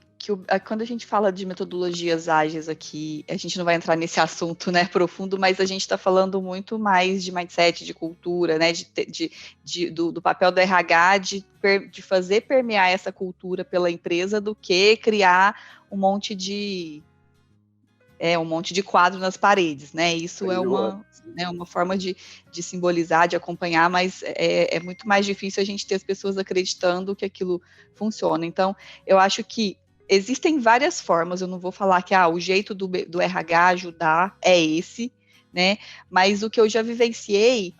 quando a gente fala de metodologias ágeis aqui, a gente não vai entrar nesse assunto, né, profundo, mas a gente está falando muito mais de mindset, de cultura, né, do papel do RH de fazer permear essa cultura pela empresa do que criar um monte de quadro nas paredes, né? Isso é uma forma de simbolizar, de acompanhar, mas é muito mais difícil a gente ter as pessoas acreditando que aquilo funciona. Então, eu acho que existem várias formas, eu não vou falar que o jeito do RH ajudar é esse, né? Mas o que eu já vivenciei,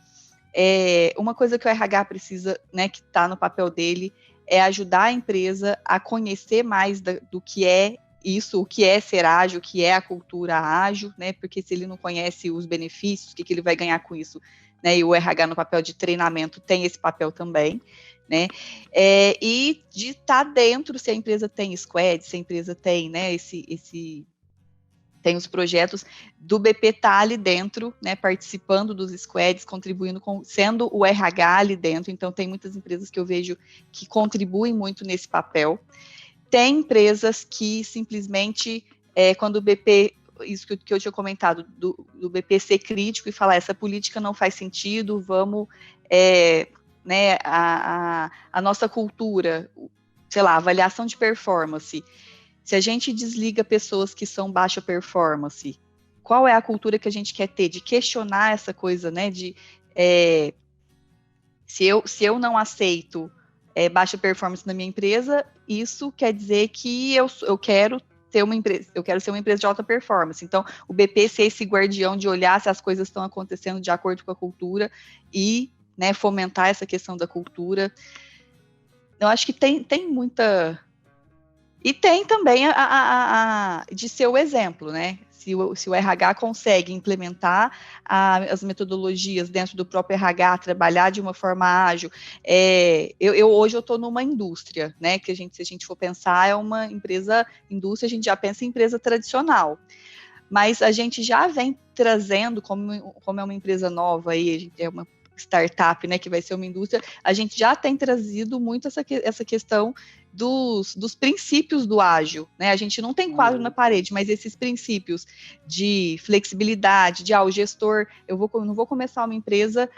uma coisa que o RH precisa, né, que está no papel dele, é ajudar a empresa a conhecer mais do que é isso, o que é ser ágil, o que é a cultura ágil, né? Porque se ele não conhece os benefícios, o que ele vai ganhar com isso, né? E o RH no papel de treinamento tem esse papel também, né? E de estar dentro, se a empresa tem squad, se a empresa tem, né, tem os projetos do BP tá ali dentro, né, participando dos squads, contribuindo sendo o RH ali dentro. Então tem muitas empresas que eu vejo que contribuem muito nesse papel. Tem empresas que simplesmente, quando o BP, isso que eu tinha comentado, do BP ser crítico e falar, essa política não faz sentido, vamos, né, a nossa cultura, sei lá, avaliação de performance. Se a gente desliga pessoas que são baixa performance, qual é a cultura que a gente quer ter? De questionar essa coisa, né? Se eu não aceito baixa performance na minha empresa, isso quer dizer que eu quero ter uma empresa, eu quero ser uma empresa de alta performance. Então, o BP ser esse guardião de olhar se as coisas estão acontecendo de acordo com a cultura e, né, fomentar essa questão da cultura. Eu acho que tem muita... E tem também de ser o exemplo, né? Se o RH consegue implementar as metodologias dentro do próprio RH, trabalhar de uma forma ágil. Hoje eu estou numa indústria, né? Que se a gente for pensar, é uma indústria, a gente já pensa em empresa tradicional. Mas a gente já vem trazendo, como é uma empresa nova aí, a gente é uma startup, né, que vai ser uma indústria, a gente já tem trazido muito essa questão dos princípios do ágil, né? A gente não tem quadro na parede, mas esses princípios de flexibilidade, o gestor, eu não vou começar uma empresa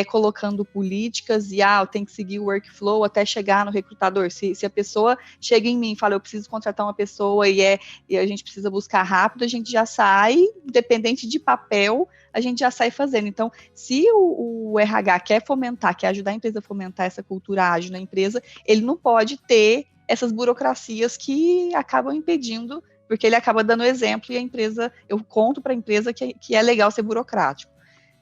colocando políticas e eu tenho que seguir o workflow até chegar no recrutador. Se a pessoa chega em mim e fala, eu preciso contratar uma pessoa e a gente precisa buscar rápido, a gente já sai, independente de papel, a gente já sai fazendo. Então, se o RH quer ajudar a empresa a fomentar essa cultura ágil na empresa, ele não pode ter essas burocracias que acabam impedindo, porque ele acaba dando exemplo e a empresa, eu conto para a empresa que é legal ser burocrático.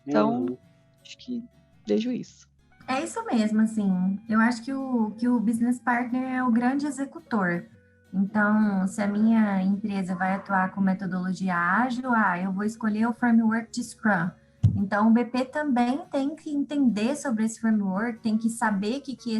Então, acho que vejo isso. É isso mesmo, assim, eu acho que o business partner é o grande executor. Então, se a minha empresa vai atuar com metodologia ágil, eu vou escolher o framework de Scrum. Então, o BP também tem que entender sobre esse framework, tem que saber que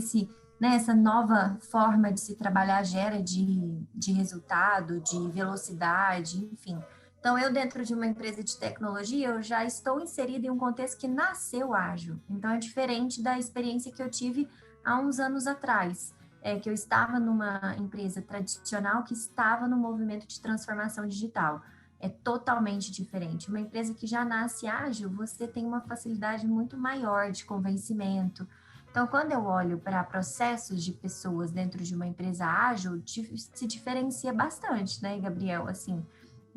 essa nova forma de se trabalhar gera de resultado, de velocidade, enfim. Então, eu dentro de uma empresa de tecnologia, eu já estou inserida em um contexto que nasceu ágil. Então, é diferente da experiência que eu tive há uns anos atrás, que eu estava numa empresa tradicional que estava no movimento de transformação digital. É totalmente diferente. Uma empresa que já nasce ágil, você tem uma facilidade muito maior de convencimento. Então, quando eu olho para processos de pessoas dentro de uma empresa ágil, se diferencia bastante, né, Gabriel? Assim,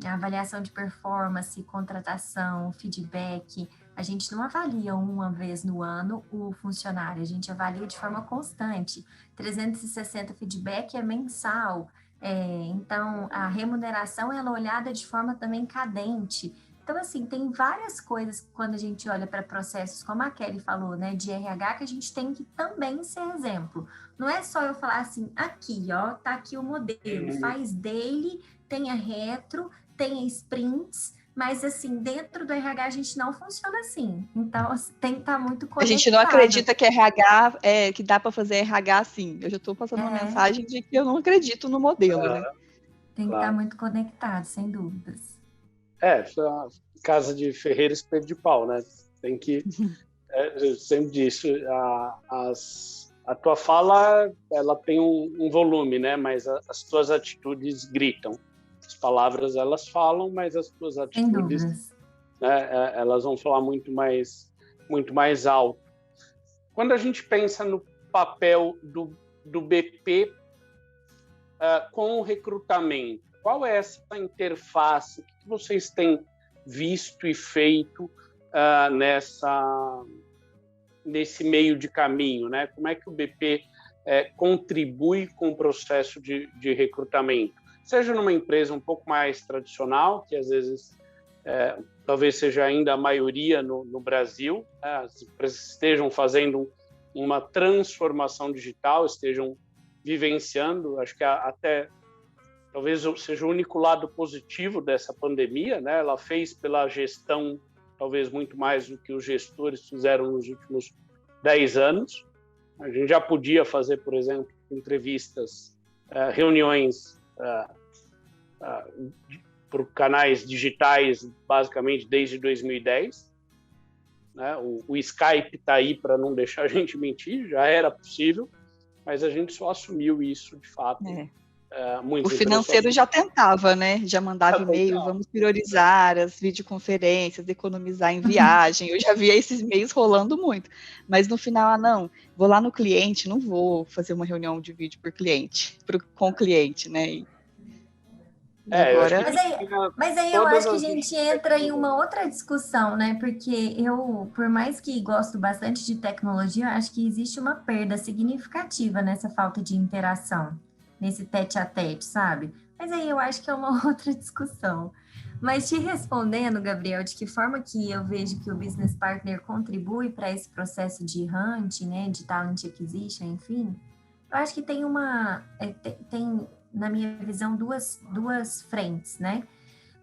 a avaliação de performance, contratação, feedback, a gente não avalia uma vez no ano o funcionário, a gente avalia de forma constante. 360 feedback é mensal, então a remuneração ela é olhada de forma também cadente. Então, assim, tem várias coisas quando a gente olha para processos, como a Kelly falou, né, de RH, que a gente tem que também ser exemplo. Não é só eu falar assim, aqui, ó, tá aqui o modelo, faz daily, tenha retro, tenha sprints, mas, assim, dentro do RH a gente não funciona assim. Então, tem que estar muito conectado. A gente não acredita que RH, que dá para fazer RH assim. Eu já estou passando uma mensagem de que eu não acredito no modelo, né? Tem que estar muito conectado, sem dúvidas. Foi uma casa de ferreiro espelho de pau, né? Tem que... eu sempre disse, a tua fala, ela tem um volume, né? Mas as tuas atitudes gritam. As palavras, elas falam, mas as tuas atitudes, né, elas vão falar muito mais alto. Quando a gente pensa no papel do BP com o recrutamento, qual é essa interface? O que vocês têm visto e feito nesse meio de caminho, né? Como é que o BP contribui com o processo de recrutamento. Seja numa empresa um pouco mais tradicional, que às vezes talvez seja ainda a maioria no Brasil, as empresas estejam fazendo uma transformação digital, estejam vivenciando, acho que até talvez seja o único lado positivo dessa pandemia, né? Ela fez pela gestão talvez muito mais do que os gestores fizeram nos últimos 10 anos. A gente já podia fazer, por exemplo, entrevistas, reuniões por canais digitais, basicamente desde 2010. Né? O Skype está aí para não deixar a gente mentir, já era possível, mas a gente só assumiu isso de fato. O financeiro já tentava, né? Já mandava e-mail, vamos priorizar as videoconferências, economizar em viagem. Eu já via esses e-mails rolando muito. Mas no final, não, vou lá no cliente, não vou fazer uma reunião de vídeo com o cliente, né? Agora... Mas aí eu acho que a gente entra em uma outra discussão, né? Porque eu, por mais que gosto bastante de tecnologia, eu acho que existe uma perda significativa nessa falta de interação, nesse tete-a-tete, sabe? Mas aí eu acho que é uma outra discussão. Mas te respondendo, Gabriel, de que forma que eu vejo que o Business Partner contribui para esse processo de hunting, né, de Talent Acquisition, enfim, eu acho que tem na minha visão, duas frentes, né?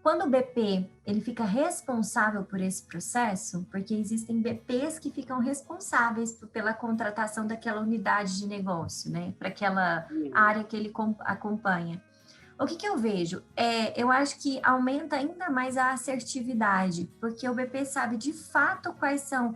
Quando o BP ele fica responsável por esse processo, porque existem BPs que ficam responsáveis pela contratação daquela unidade de negócio, né? Para aquela área que ele acompanha. O que eu vejo? Eu acho que aumenta ainda mais a assertividade, porque o BP sabe de fato quais são...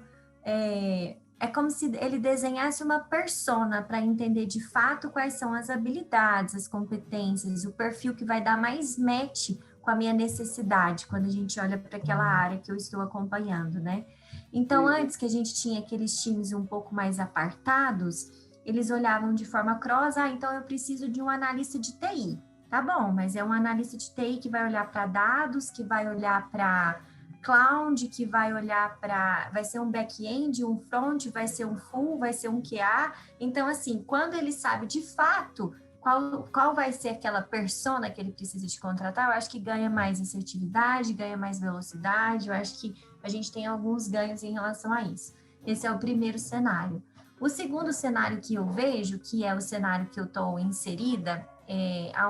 É como se ele desenhasse uma persona para entender de fato quais são as habilidades, as competências, o perfil que vai dar mais match com a minha necessidade, quando a gente olha para aquela área que eu estou acompanhando, né? Então, antes que a gente tinha aqueles times um pouco mais apartados, eles olhavam de forma cross, então eu preciso de um analista de TI. Tá bom, mas é um analista de TI que vai olhar para dados, que vai olhar para cloud, que vai olhar para... Vai ser um back-end, um front, vai ser um full, vai ser um QA. Então, assim, quando ele sabe de fato qual vai ser aquela persona que ele precisa de contratar, eu acho que ganha mais assertividade, ganha mais velocidade, eu acho que a gente tem alguns ganhos em relação a isso. Esse é o primeiro cenário. O segundo cenário que eu vejo, que é o cenário que eu estou inserida,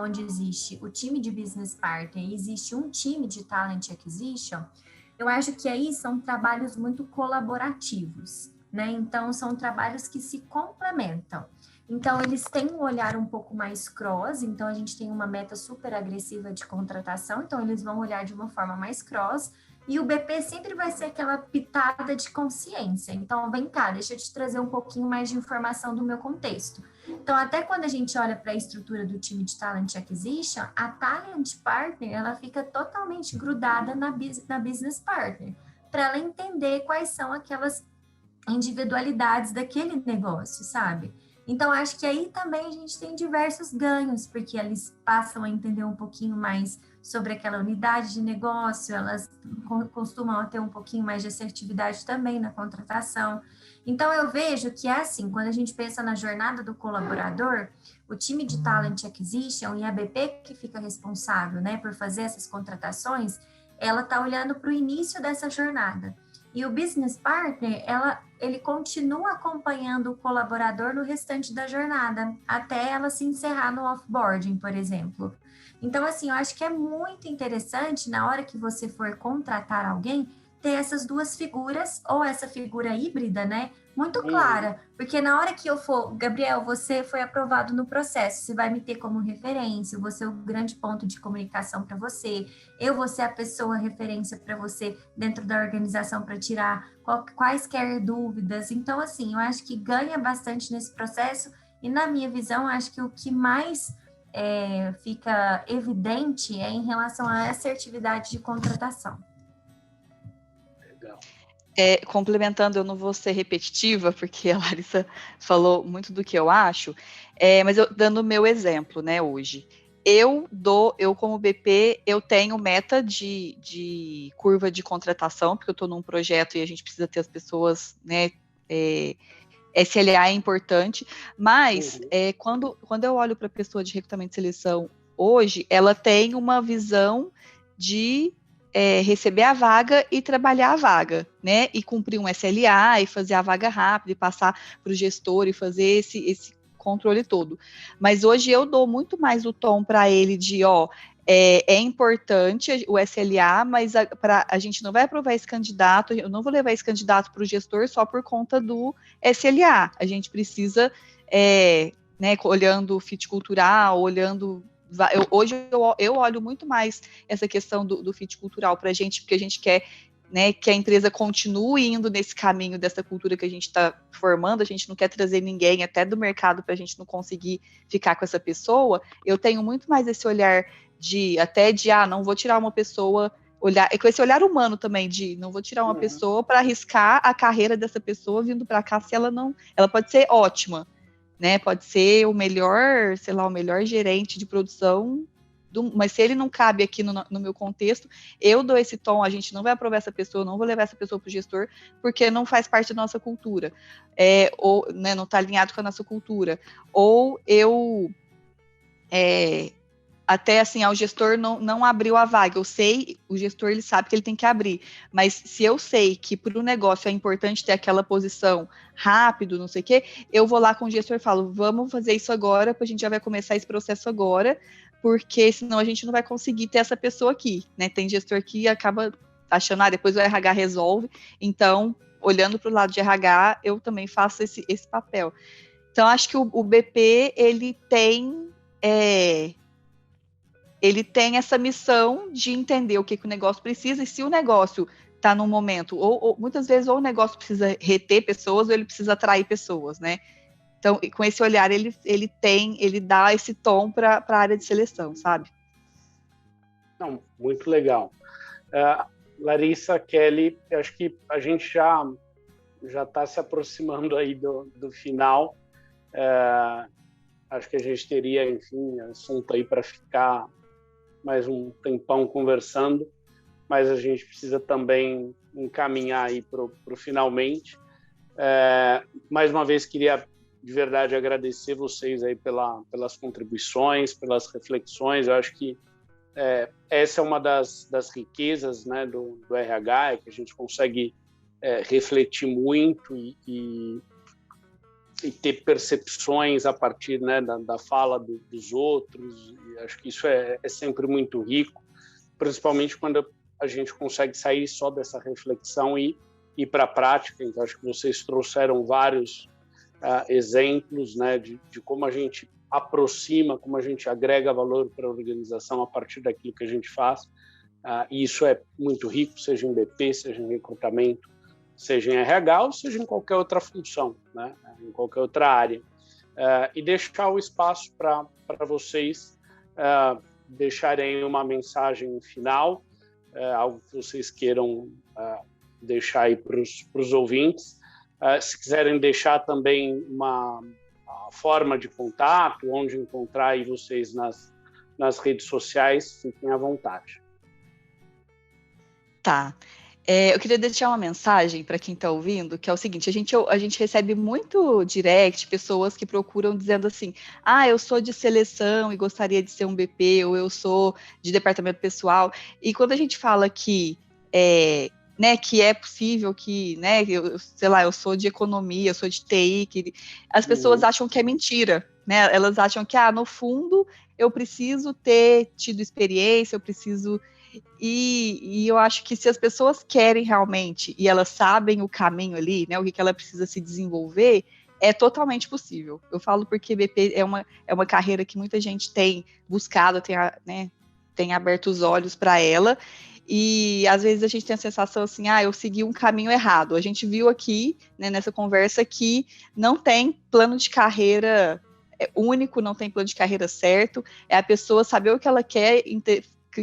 onde existe o time de Business Partner e existe um time de Talent Acquisition, eu acho que aí são trabalhos muito colaborativos, né? Então, são trabalhos que se complementam. Então, eles têm um olhar um pouco mais cross, então a gente tem uma meta super agressiva de contratação, então eles vão olhar de uma forma mais cross, e o BP sempre vai ser aquela pitada de consciência. Então, vem cá, deixa eu te trazer um pouquinho mais de informação do meu contexto. Então, até quando a gente olha para a estrutura do time de Talent Acquisition, a Talent Partner, ela fica totalmente grudada na Business Partner, para ela entender quais são aquelas individualidades daquele negócio, sabe? Então, acho que aí também a gente tem diversos ganhos, porque eles passam a entender um pouquinho mais sobre aquela unidade de negócio, elas costumam ter um pouquinho mais de assertividade também na contratação. Então, eu vejo que é assim, quando a gente pensa na jornada do colaborador, o time de Talent Acquisition e a BP que fica responsável, né, por fazer essas contratações, ela está olhando para o início dessa jornada. E o Business Partner, ele continua acompanhando o colaborador no restante da jornada, até ela se encerrar no offboarding, por exemplo. Então, assim, eu acho que é muito interessante, na hora que você for contratar alguém, ter essas duas figuras, ou essa figura híbrida, né, muito clara. Porque na hora que eu for, Gabriel, você foi aprovado no processo, você vai me ter como referência, eu vou ser o grande ponto de comunicação para você, eu vou ser a pessoa referência para você dentro da organização para tirar quaisquer dúvidas. Então, assim, eu acho que ganha bastante nesse processo, e na minha visão, acho que o que mais fica evidente é em relação à assertividade de contratação. Legal. Complementando, eu não vou ser repetitiva, porque a Larissa falou muito do que eu acho, mas eu dando o meu exemplo, né, hoje. Eu como BP, eu tenho meta de curva de contratação, porque eu estou num projeto e a gente precisa ter as pessoas, né, SLA é importante, mas quando eu olho para a pessoa de recrutamento e seleção hoje, ela tem uma visão de receber a vaga e trabalhar a vaga, né? E cumprir um SLA e fazer a vaga rápido e passar para o gestor e fazer esse controle todo. Mas hoje eu dou muito mais o tom para ele de, é importante o SLA, mas a gente não vai aprovar esse candidato, eu não vou levar esse candidato para o gestor só por conta do SLA. A gente precisa, né, olhando o fit cultural, olhando... Hoje eu olho muito mais essa questão do fit cultural para a gente, porque a gente quer, né, que a empresa continue indo nesse caminho dessa cultura que a gente está formando, a gente não quer trazer ninguém até do mercado para a gente não conseguir ficar com essa pessoa. Eu tenho muito mais esse olhar não vou tirar uma pessoa, com esse olhar humano também, de não vou tirar uma pessoa para arriscar a carreira dessa pessoa vindo para cá se ela pode ser ótima, né, pode ser o melhor, sei lá, o melhor gerente de produção, mas se ele não cabe aqui no meu contexto, eu dou esse tom, a gente não vai aprovar essa pessoa, não vou levar essa pessoa para o gestor, porque não faz parte da nossa cultura, ou, né, não está alinhado com a nossa cultura, ou eu... até assim, o gestor não abriu a vaga, eu sei, o gestor ele sabe que ele tem que abrir, mas se eu sei que para o negócio é importante ter aquela posição rápido, não sei o quê, eu vou lá com o gestor e falo, vamos fazer isso agora, a gente já vai começar esse processo agora, porque senão a gente não vai conseguir ter essa pessoa aqui, né? Tem gestor que acaba achando, depois o RH resolve, então, olhando para o lado de RH, eu também faço esse papel. Então, acho que o BP, ele tem essa missão de entender o que o negócio precisa, e se o negócio está num momento, ou muitas vezes, ou o negócio precisa reter pessoas, ou ele precisa atrair pessoas, né? Então, com esse olhar, ele dá esse tom para a área de seleção, sabe? Não, muito legal. Larissa, Kelly, eu acho que a gente já está se aproximando aí do final. Acho que a gente teria, enfim, assunto aí para ficar mais um tempão conversando, mas a gente precisa também encaminhar aí para o finalmente. Mais uma vez, queria de verdade agradecer vocês aí pelas contribuições, pelas reflexões. Eu acho que essa é uma das riquezas, né, do RH, que a gente consegue refletir muito e ter percepções a partir, né, da fala dos outros. E acho que isso é sempre muito rico, principalmente quando a gente consegue sair só dessa reflexão e ir para a prática. Então, acho que vocês trouxeram vários exemplos, né, de como a gente aproxima, como a gente agrega valor para a organização a partir daquilo que a gente faz. E isso é muito rico, seja em BP, seja em recrutamento, seja em RH ou seja em qualquer outra função, né? Em qualquer outra área. E deixar o espaço para vocês deixarem uma mensagem final, algo que vocês queiram deixar aí para os ouvintes. Se quiserem deixar também uma forma de contato, onde encontrar aí vocês nas redes sociais, fiquem à vontade. Tá. Eu queria deixar uma mensagem para quem está ouvindo, que é o seguinte: a gente recebe muito direct, pessoas que procuram dizendo assim, eu sou de seleção e gostaria de ser um BP, ou eu sou de departamento pessoal, e quando a gente fala que né, que é possível que, né, eu sou de economia, eu sou de TI, as pessoas acham que é mentira, né? Elas acham que, no fundo, eu preciso ter tido experiência, eu preciso... E eu acho que se as pessoas querem realmente, e elas sabem o caminho ali, né, o que ela precisa se desenvolver, é totalmente possível. Eu falo porque BP é uma carreira que muita gente tem buscado, tem aberto os olhos para ela, e às vezes a gente tem a sensação assim, eu segui um caminho errado. A gente viu aqui, né, nessa conversa, que não tem plano de carreira único, não tem plano de carreira certo, é a pessoa saber o que ela quer,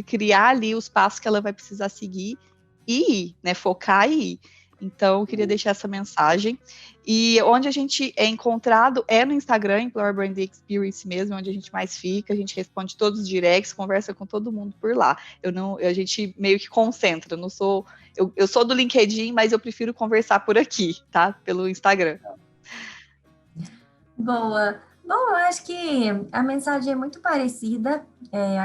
criar ali os passos que ela vai precisar seguir e ir, né, focar e ir. Então, eu queria deixar essa mensagem. E onde a gente é encontrado é no Instagram, Employer Brand Experience mesmo, onde a gente mais fica, a gente responde todos os directs, conversa com todo mundo por lá. A gente meio que concentra, eu sou do LinkedIn, mas eu prefiro conversar por aqui, tá? Pelo Instagram. Boa. Bom, eu acho que a mensagem é muito parecida.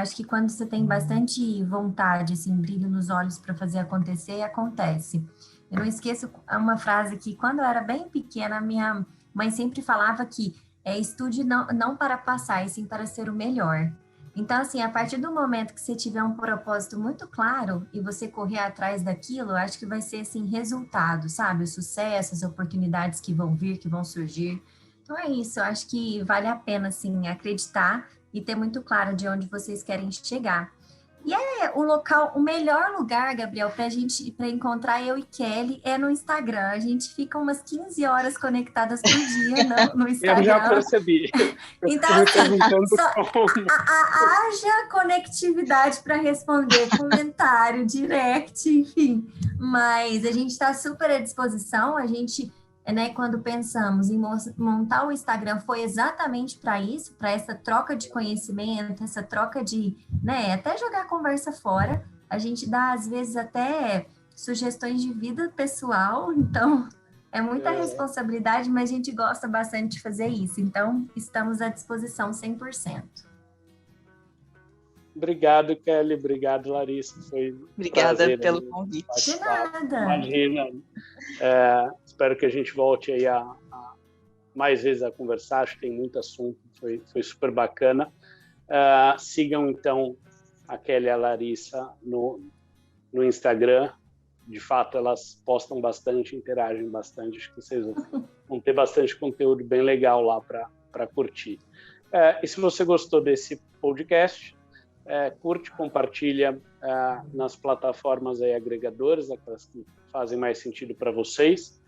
Acho que quando você tem bastante vontade, assim, brilho nos olhos para fazer acontecer, acontece. Eu não esqueço uma frase que, quando eu era bem pequena, minha mãe sempre falava que estude não para passar, e sim para ser o melhor. Então, assim, a partir do momento que você tiver um propósito muito claro e você correr atrás daquilo, eu acho que vai ser, assim, resultado, sabe? O sucesso, as oportunidades que vão vir, que vão surgir. Então é isso, eu acho que vale a pena, assim, acreditar e ter muito claro de onde vocês querem chegar. E o melhor lugar, Gabriel, para encontrar eu e Kelly é no Instagram. A gente fica umas 15 horas conectadas por dia no Instagram. Eu já percebi. Então, assim, haja conectividade para responder comentário, direct, enfim. Mas a gente está super à disposição, a gente... quando pensamos em montar o Instagram, foi exatamente para isso, para essa troca de conhecimento, essa troca de, até jogar a conversa fora. A gente dá, às vezes, até sugestões de vida pessoal, então é muita responsabilidade, mas a gente gosta bastante de fazer isso. Então, estamos à disposição 100%. Obrigado, Kelly. Obrigado, Larissa. Foi Obrigada pelo convite. De nada. Imagina. Espero que a gente volte aí mais vezes a conversar. Acho que tem muito assunto. Foi super bacana. Sigam, então, a Kelly e a Larissa no Instagram. De fato, elas postam bastante, interagem bastante. Acho que vocês vão ter bastante conteúdo bem legal lá para curtir. E se você gostou desse podcast, curte, compartilha nas plataformas aí agregadoras, aquelas que fazem mais sentido para vocês,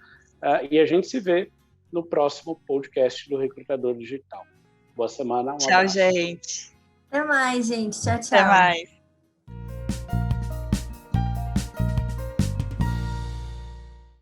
e a gente se vê no próximo podcast do Recrutador Digital. Boa semana. Tchau, gente. Até mais, gente. Tchau, tchau. Até mais.